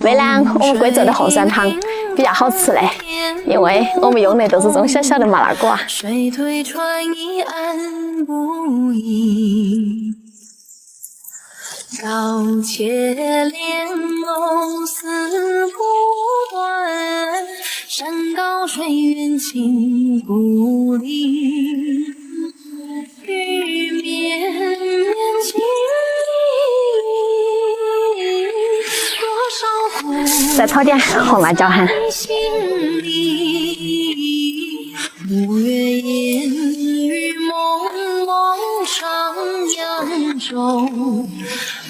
为呢，我们贵州的红酸汤比较好吃嘞，因为我们用的都是这种小小的麻辣锅。水推船一岸不移，高切莲藕丝不断，山高水远情不离。雨绵绵情意，多少苦再炒点红辣椒哈。五月烟雨蒙蒙上扬州，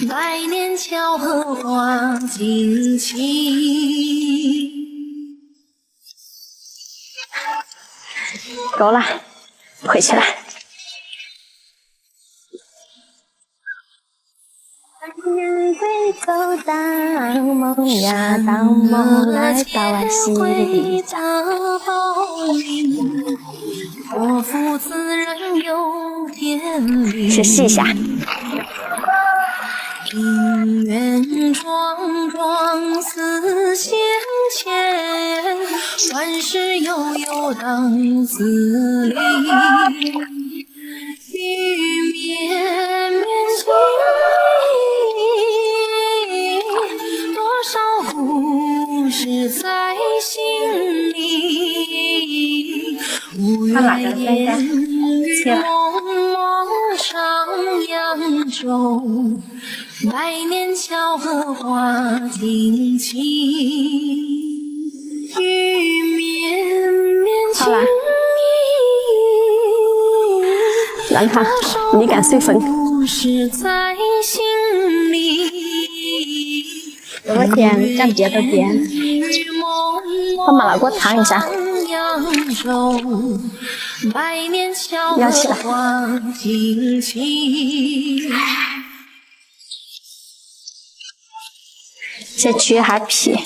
百年桥荷花惊奇。够了，回去了。贵州当梦呀，当梦来到安溪的我父子人有天理。学习一下。姻缘桩桩似线牵，万事悠悠当自理。雨绵绵情意，多少故事在心里。五月烟雨蒙蒙上扬州，百年桥荷花惊奇。雨绵绵情意，让它沥干水分。这个甜咱接着点，把麻辣锅烫一下，舀起来。先去一下皮。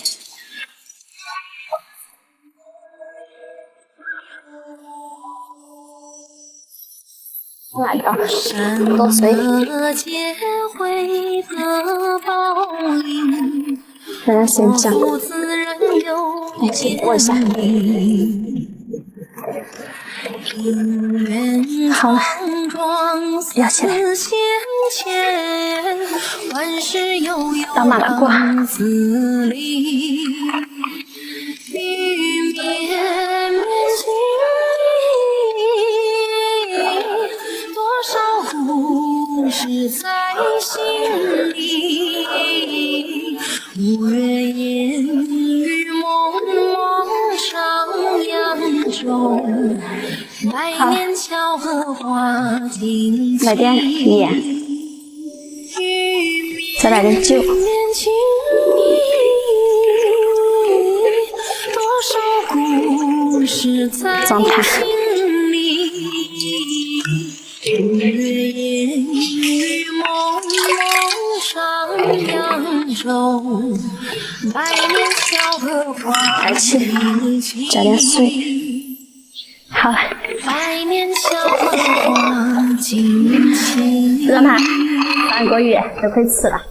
辣椒剁碎，让它先酱，来先过一下。好了，舀起来，倒麻辣锅。是在心里，五月烟雨蒙蒙上扬州，百年桥荷花惊奇。来点盐，再来点酒。状态。五月烟雨蒙蒙上扬州，百年桥荷花开起，加点水，好了。百年桥荷花惊奇，让它3个月就可以吃了。